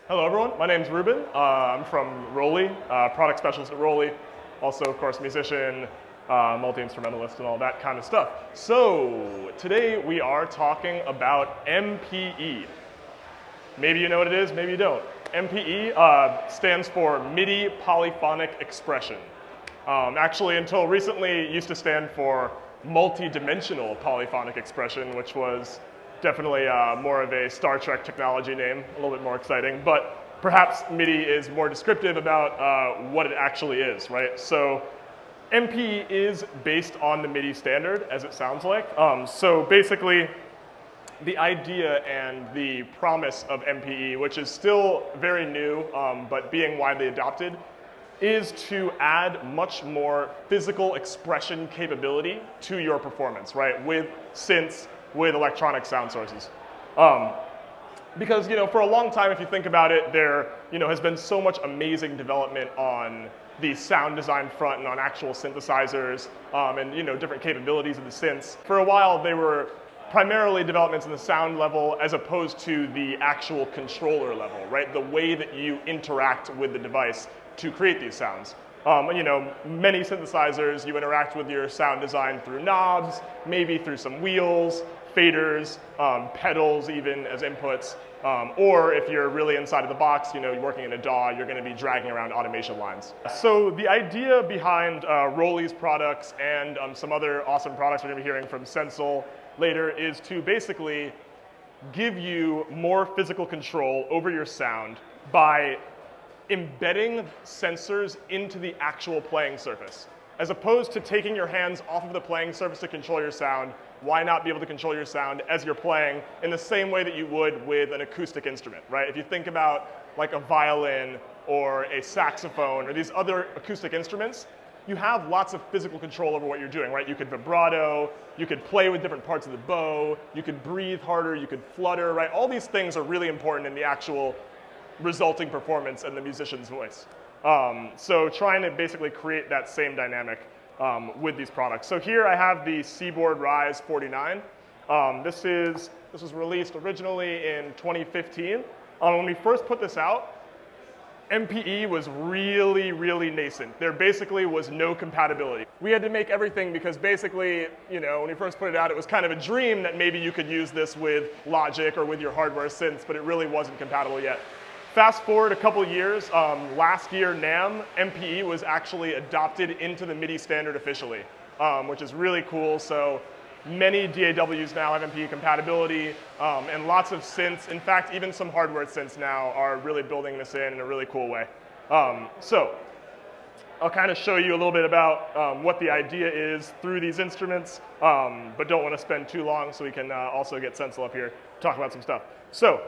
Hello everyone, my name's Ruben. I'm from ROLI, product specialist at ROLI. Also, of course, musician, multi-instrumentalist and all that kind of stuff. So, today we are talking about MPE. Maybe you know what it is, maybe you don't. MPE stands for MIDI Polyphonic Expression. Actually, until recently, it used to stand for multi-dimensional polyphonic expression, which was definitely more of a Star Trek technology name, a little bit more exciting, but perhaps MIDI is more descriptive about what it actually is, right? So MPE is based on the MIDI standard, as it sounds like. So basically, the idea and the promise of MPE, which is still very new, but being widely adopted, is to add much more physical expression capability to your performance, right? With synths, with electronic sound sources. Because, for a long time, if you think about it, there, has been so much amazing development on the sound design front and on actual synthesizers, and, different capabilities of the synths. For a while, they were primarily developments in the sound level as opposed to the actual controller level, right? The way that you interact with the device to create these sounds. Many synthesizers, you interact with your sound design through knobs, maybe through some wheels, faders, pedals even as inputs, or if you're really inside of the box, you're working in a DAW, you're going to be dragging around automation lines. So the idea behind ROLI's products and some other awesome products we're going to be hearing from Sensel later is to basically give you more physical control over your sound by embedding sensors into the actual playing surface. As opposed to taking your hands off of the playing surface to control your sound, why not be able to control your sound as you're playing in the same way that you would with an acoustic instrument, right? If you think about like a violin or a saxophone or these other acoustic instruments, you have lots of physical control over what you're doing, right? You could vibrato, you could play with different parts of the bow, you could breathe harder, you could flutter, right? All these things are really important in the actual resulting performance and the musician's voice. So trying to basically create that same dynamic with these products. So here I have the Seaboard Rise 49. This was released originally in 2015. When we first put this out, MPE was really, really nascent. There basically was no compatibility. We had to make everything because basically, when we first put it out, it was kind of a dream that maybe you could use this with Logic or with your hardware synths, but it really wasn't compatible yet. Fast forward a couple years, last year NAMM, MPE was actually adopted into the MIDI standard officially, which is really cool. So many DAWs now have MPE compatibility, and lots of synths, in fact, even some hardware synths now are really building this in a really cool way. So I'll kind of show you a little bit about what the idea is through these instruments, but don't want to spend too long so we can also get Sensel up here to talk about some stuff. So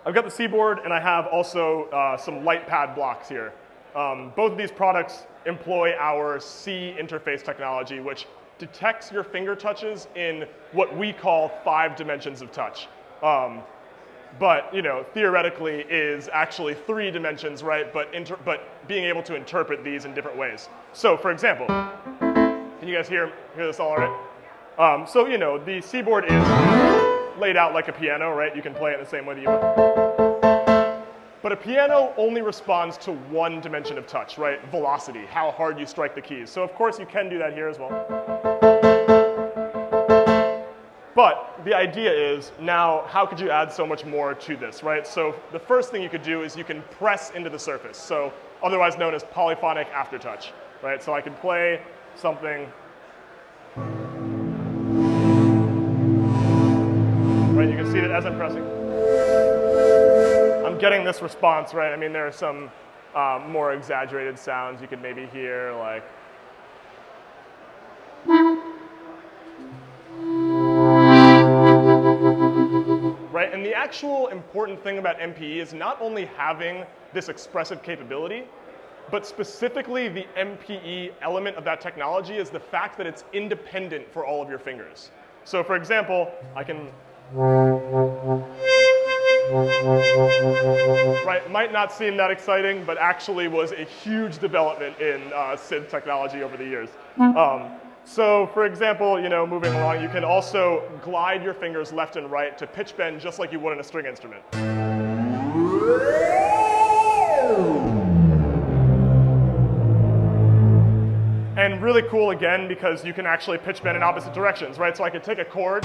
I've got the Seaboard, and I have also some light pad blocks here. Both of these products employ our C interface technology, which detects your finger touches in what we call 5 dimensions of touch. But theoretically is actually 3 dimensions, right? But being able to interpret these in different ways. So, for example, can you guys hear this all right? So the Seaboard is laid out like a piano, right? You can play it the same way that you would. But a piano only responds to 1 dimension of touch, right? Velocity, how hard you strike the keys. So of course you can do that here as well. But the idea is now, how could you add so much more to this, right? So the first thing you could do is you can press into the surface, so otherwise known as polyphonic aftertouch, right? So I could play something. Right, you can see that as I'm pressing, I'm getting this response, right? I mean, there are some more exaggerated sounds you could maybe hear, like. Right, and the actual important thing about MPE is not only having this expressive capability, but specifically the MPE element of that technology is the fact that it's independent for all of your fingers. So for example, I can. Right, might not seem that exciting, but actually was a huge development in synth technology over the years. So for example, moving along, you can also glide your fingers left and right to pitch bend just like you would in a string instrument. And really cool again because you can actually pitch bend in opposite directions, right? So I could take a chord.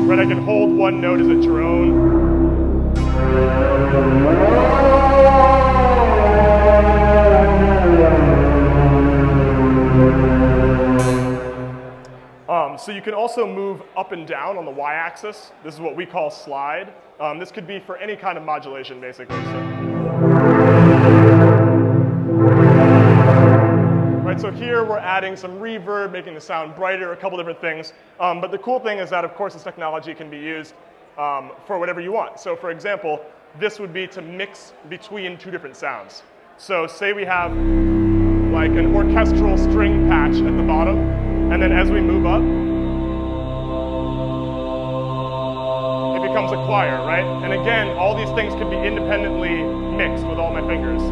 Right, I can hold one note as a drone. So you can also move up and down on the y-axis. This is what we call slide. This could be for any kind of modulation, basically. Right, so here we're adding some reverb, making the sound brighter, a couple different things. But the cool thing is that, of course, this technology can be used for whatever you want. So for example, this would be to mix between two different sounds. So say we have like an orchestral string patch at the bottom, and then as we move up, it becomes a choir, right? And again, all these things can be independently mixed with all my fingers.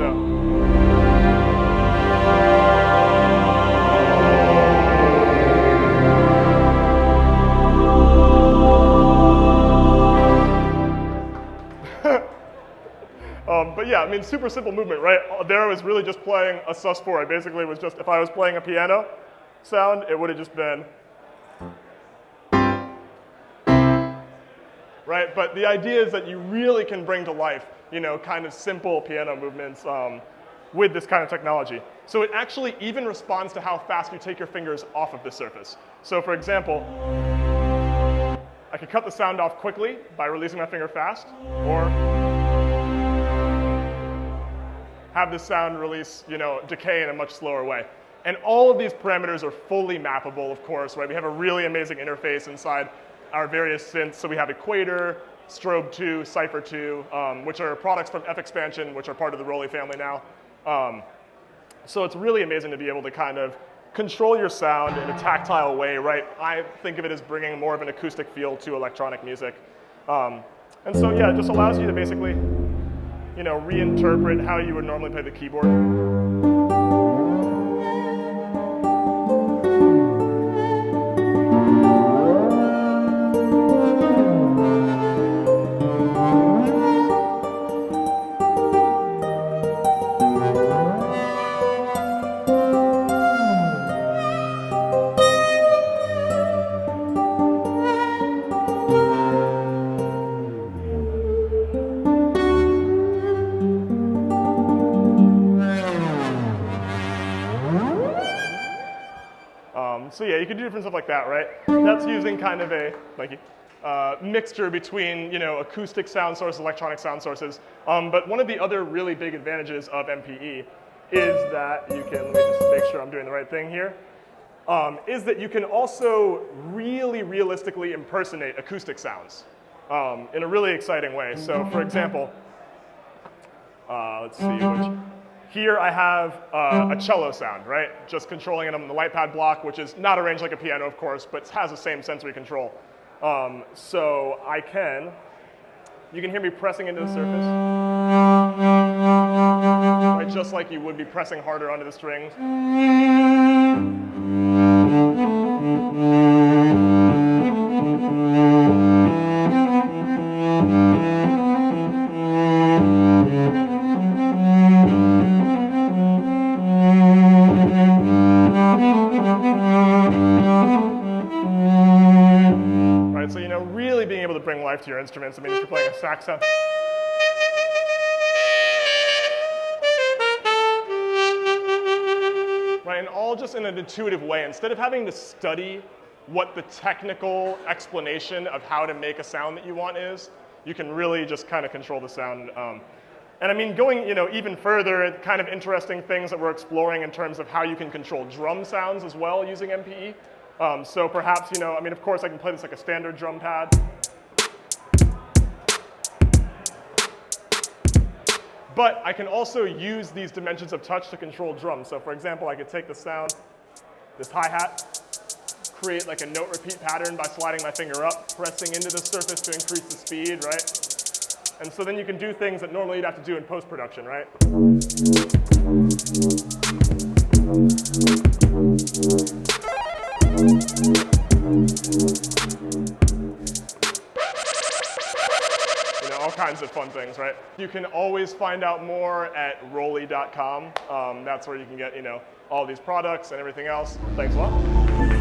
But yeah, I mean, super simple movement, right? There I was really just playing a sus4. I basically was just, if I was playing a piano sound, it would have just been, right? But the idea is that you really can bring to life, you know, kind of simple piano movements with this kind of technology. So it actually even responds to how fast you take your fingers off of the surface. So for example, I could cut the sound off quickly by releasing my finger fast, or have the sound release, you know, decay in a much slower way. And all of these parameters are fully mappable, of course, right? We have a really amazing interface inside our various synths. So we have Equator, Strobe 2, Cypher 2, which are products from F-Expansion, which are part of the ROLI family now. So it's really amazing to be able to kind of control your sound in a tactile way, right? I think of it as bringing more of an acoustic feel to electronic music. And so, yeah, it just allows you to basically, you know, reinterpret how you would normally play the keyboard. So yeah, you can do different stuff like that, right? That's using kind of a, thank you, mixture between, you know, acoustic sound sources, electronic sound sources. But one of the other really big advantages of MPE is that you can, let me just make sure I'm doing the right thing here, is that you can also really realistically impersonate acoustic sounds in a really exciting way. So for example, let's see which. Here I have a cello sound, right? Just controlling it on the light pad block, which is not arranged like a piano, of course, but has the same sensory control. So I can, you can hear me pressing into the surface, right? Just like you would be pressing harder onto the strings. So, you know, really being able to bring life to your instruments. I mean, if you're playing a sax sound. Right, and all just in an intuitive way. Instead of having to study what the technical explanation of how to make a sound that you want is, you can really just kind of control the sound. And I mean, going, you know, even further, kind of interesting things that we're exploring in terms of how you can control drum sounds as well using MPE. So perhaps, you know, I mean, of course I can play this like a standard drum pad. But I can also use these dimensions of touch to control drums. So for example, I could take the sound, this hi-hat, create like a note repeat pattern by sliding my finger up, pressing into the surface to increase the speed, right? And so then you can do things that normally you'd have to do in post-production, right? You know, all kinds of fun things, right? You can always find out more at ROLI.com. That's where you can get, you know, all these products and everything else. Thanks a lot.